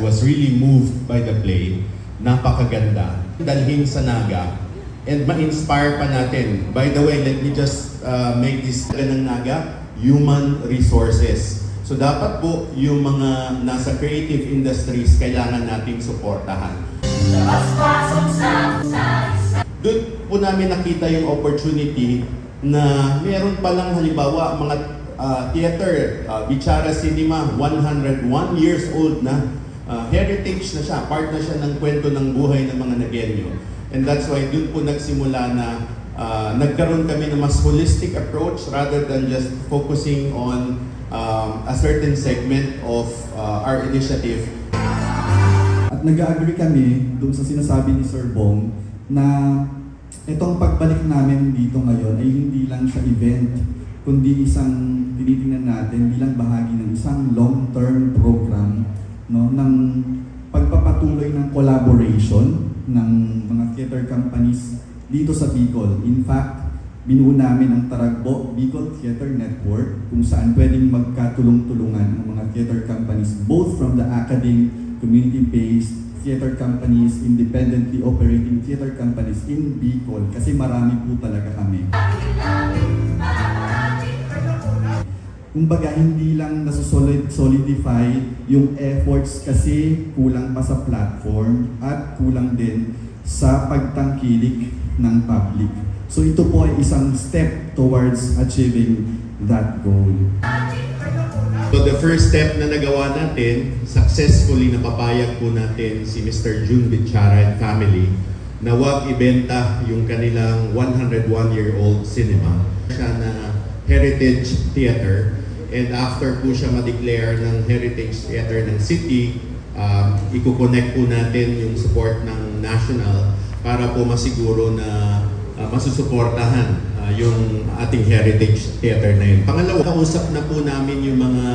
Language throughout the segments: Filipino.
was really moved by the play. Napakaganda. Dalhin sa Naga and ma-inspire pa natin. By the way, let me just make this ng Naga, human resources. So dapat po yung mga nasa creative industries kailangan nating suportahan. Doon po namin nakita yung opportunity na meron palang halimbawa mga theater, Bichara Cinema, 101 years old na, heritage na siya, part na siya ng kwento ng buhay ng mga Nagueño. And that's why doon po nagsimula na nagkaroon kami ng mas holistic approach rather than just focusing on a certain segment of our initiative. At nag-agree kami doon sa sinasabi ni Sir Bong na itong pagbalik namin dito ngayon ay hindi lang siya event, kundi isang tinitingnan natin bilang bahagi ng isang long-term program, no, ng pagpapatuloy ng collaboration ng mga theater companies dito sa Bicol. In fact, binuo namin ang Taragbo Bicol Theater Network kung saan pwedeng magkatulong-tulungan ang mga theater companies both from the academic, community-based theater companies, independently operating theater companies in Bicol kasi marami po talaga kami. Kumbaga, hindi lang nasusolidify yung efforts kasi kulang pa sa platform at kulang din sa pagtangkilik ng public. So ito po ay isang step towards achieving that goal. So the first step na nagawa natin, successfully napapayag po natin si Mr. June Bichara and family na wag ibenta yung kanilang 101-year-old cinema. Siya na heritage theater. And after po siya ma-declare ng heritage theater ng city, i-connect po natin yung support ng national para po masiguro na masusuportahan yung ating heritage theater na yun. Pangalawa, kausap na po namin yung mga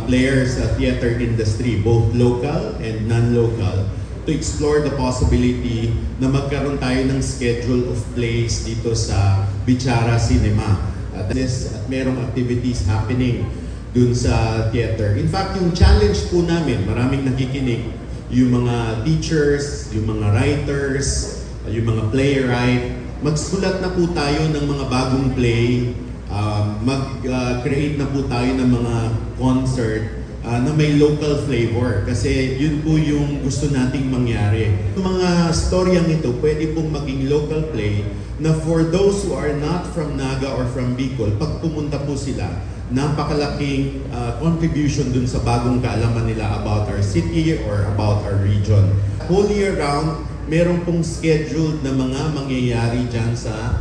players sa theater industry, both local and non-local, to explore the possibility na magkaroon tayo ng schedule of plays dito sa Bichara Cinema. At merong activities happening dun sa theater. In fact, yung challenge po namin, maraming nakikinig, yung mga teachers, yung mga writers, yung mga playwright, magsulat na po tayo ng mga bagong play, mag-create na po tayo ng mga concert na may local flavor. Kasi yun po yung gusto nating mangyari. Yung mga storyang ito, pwede pong maging local play na for those who are not from Naga or from Bicol, pag pumunta po sila, napakalaking contribution dun sa bagong kaalaman nila about our city or about our region. Whole year round, meron pong scheduled na mga mangyayari dyan sa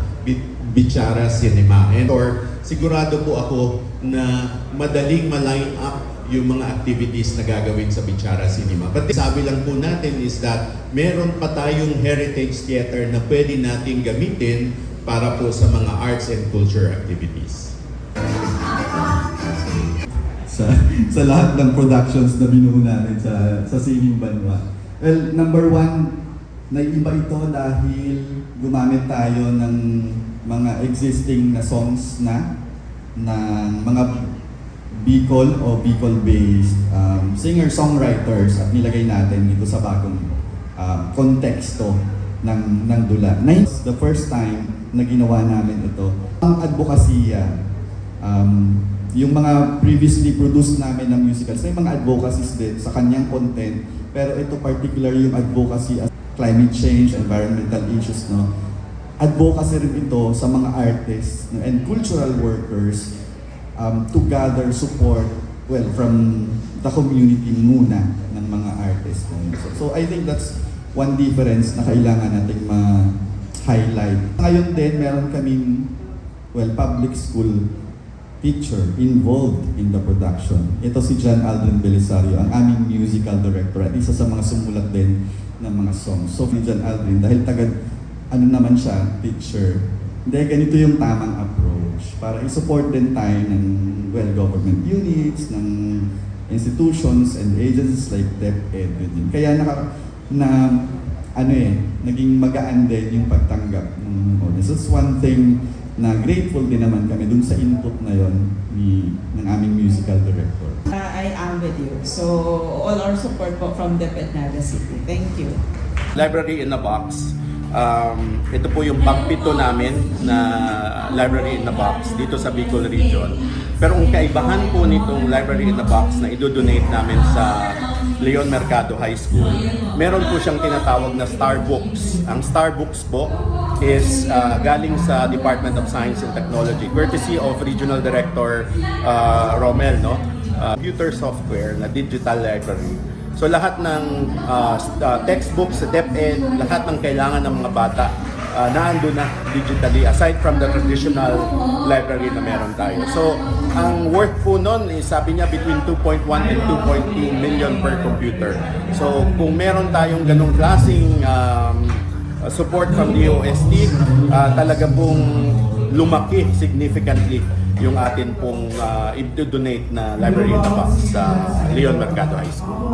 Bichara Cinema. And or sigurado po ako na madaling ma-line up yung mga activities na gagawin sa Bichara Cinema. But sabi lang po natin is that meron pa tayong heritage theater na pwede nating gamitin para po sa mga arts and culture activities. Sa lahat ng productions na binuo natin sa Sining Banwa. Well, number one, naiiba ito dahil gumamit tayo ng mga existing na songs na ng mga Bicol o Bicol-based singer-songwriters at nilagay natin dito sa bagong konteksto ng dula. The first time na ginawa namin ito, ang advokasya, yung mga previously produced namin na musicals, may mga advocacies din sa kanyang content, pero ito particular yung advocacy as climate change, environmental issues, no? Advocacy rin ito sa mga artists and cultural workers to gather support, well, from the community muna ng mga artists. So I think that's one difference na kailangan nating ma-highlight. Ngayon din, meron kaming, well, public school teacher involved in the production. Ito si John Aldrin Belisario, ang aming musical director at isa sa mga sumulat din ng mga songs. So, ni John Aldrin, dahil ano naman siya, teacher, hindi, ganito yung tamang approach para i-support din tayo ng, well, government units, ng institutions and agencies like DepEd. Kaya naging magaan din yung pagtanggap. This is one thing na grateful din naman kami dun sa input na yon ng aming musical director. I am with you. So, all our support po from DepEd Naga City. Thank you. Library in a Box. Ito po yung pang-pito namin na Library in a Box dito sa Bicol Region. Pero ang kaibahan po nitong Library in a Box na idodonate namin sa Leon Mercado High School, meron po siyang tinatawag na Starbooks. Ang Starbooks po is galing sa Department of Science and Technology, courtesy of Regional Director Romel, no? Computer software na digital library. So lahat ng textbooks sa DepEd, lahat ng kailangan ng mga bata, naandun na digitally aside from the traditional library na meron tayo. So ang worth po nun is sabi niya between 2.1 and 2.2 million per computer. So kung meron tayong ganong klaseng support from the OST, talaga pong lumaki significantly yung atin pong i-donate na Library in a Box sa Leon Mercado High School.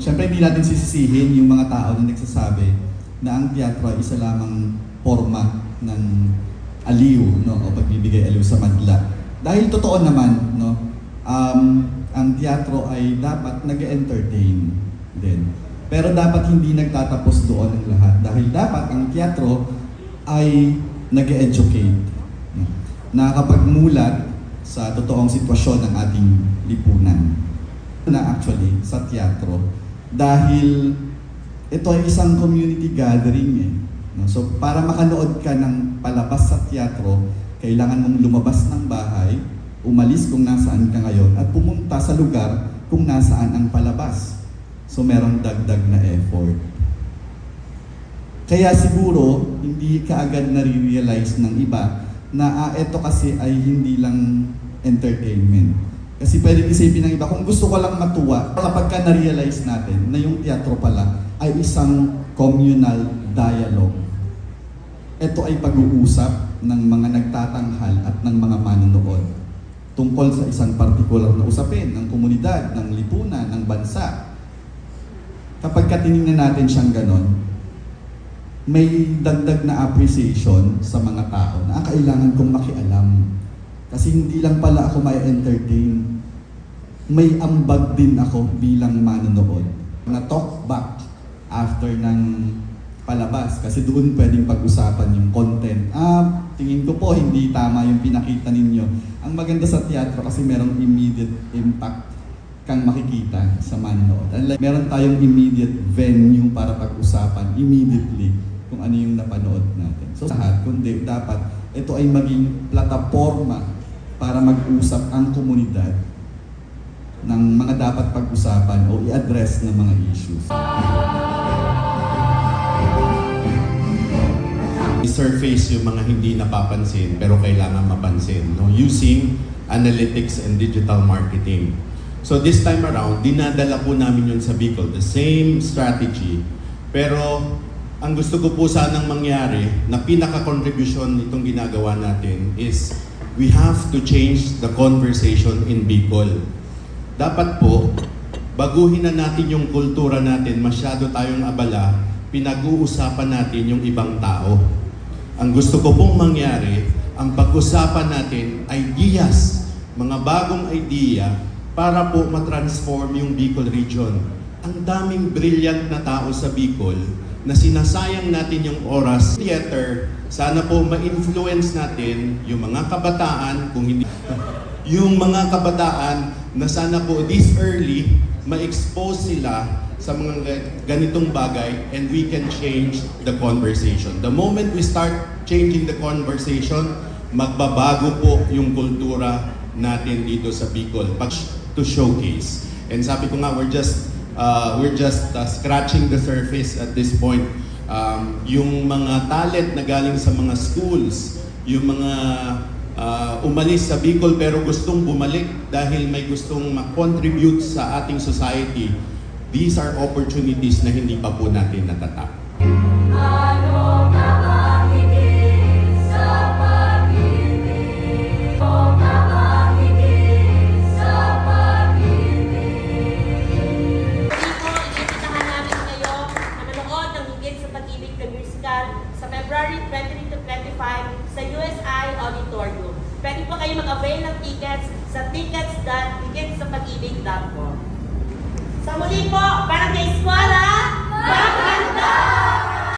Siyempre hindi natin sisisihin yung mga tao na nagsasabi na ang teatro ay isa lamang forma ng aliw, no, o pagbibigay aliw sa madla. Dahil totoo naman, no, ang teatro ay dapat nag-entertain din. Pero dapat hindi nagtatapos doon ang lahat dahil dapat ang teatro ay nag-educate, no, nakakapagmulat sa totoong sitwasyon ng ating lipunan na actually sa teatro dahil ito ay isang community gathering eh. No? So para makanood ka ng palabas sa teatro, kailangan mong lumabas ng bahay, umalis kung nasaan ka ngayon at pumunta sa lugar kung nasaan ang palabas. So merong dagdag na effort. Kaya siguro hindi kaagad nare-realize ng iba na ito kasi ay hindi lang entertainment. Kasi pwedeng isipin ng iba, kung gusto ko lang matuwa, kapag ka na-realize natin na yung teatro pala ay isang communal dialogue. Ito ay pag-uusap ng mga nagtatanghal at ng mga manonood tungkol sa isang partikular na usapin ng komunidad, ng lipunan, ng bansa. Kapag tinignan natin siyang ganon, may dagdag na appreciation sa mga tao na kailangan kong makialam. Kasi hindi lang pala ako may entertain, may ambag din ako bilang manonood. Na talk back after ng palabas kasi doon pwedeng pag-usapan yung content. Tingin ko po hindi tama yung pinakita ninyo. Ang maganda sa teatro kasi merong immediate impact kang makikita sa manonood. Like, meron tayong immediate venue para pag-usapan immediately kung ano yung napanood natin. So lahat, kundi dapat ito ay maging plataforma para mag-usap ang komunidad ng mga dapat pag-usapan o i-address ng mga issues. I-surface yung mga hindi napapansin pero kailangan mapansin, no? Using analytics and digital marketing. So this time around, dinadala po namin yun sa Bicol, the same strategy. Pero ang gusto ko po sanang mangyari na pinaka-contribution nitong ginagawa natin is we have to change the conversation in Bicol. Dapat po, baguhin na natin yung kultura natin, masyado tayong abala, pinag-uusapan natin yung ibang tao. Ang gusto ko pong mangyari, ang pag-usapan natin, ideas, mga bagong idea, para po matransform yung Bicol region. Ang daming brilliant na tao sa Bicol na sinasayang natin yung oras. Theater, sana po ma-influence natin yung mga kabataan, kung hindi yung mga kabataan na sana po this early ma-expose sila sa mga ganitong bagay and we can change the conversation. The moment we start changing the conversation, magbabago po yung kultura natin dito sa Bicol to showcase. And sabi ko nga, we're just scratching the surface at this point. Yung mga talent na galing sa mga schools, yung mga umalis sa Bicol pero gustong bumalik dahil may gustong ma-contribute sa ating society, these are opportunities na hindi pa po natin natatap. Sa February 23 to 25 sa USI Auditorium. Pwede po kayo mag-avail ng tickets sa ticketsapag-ibig.com. Sa muli po, para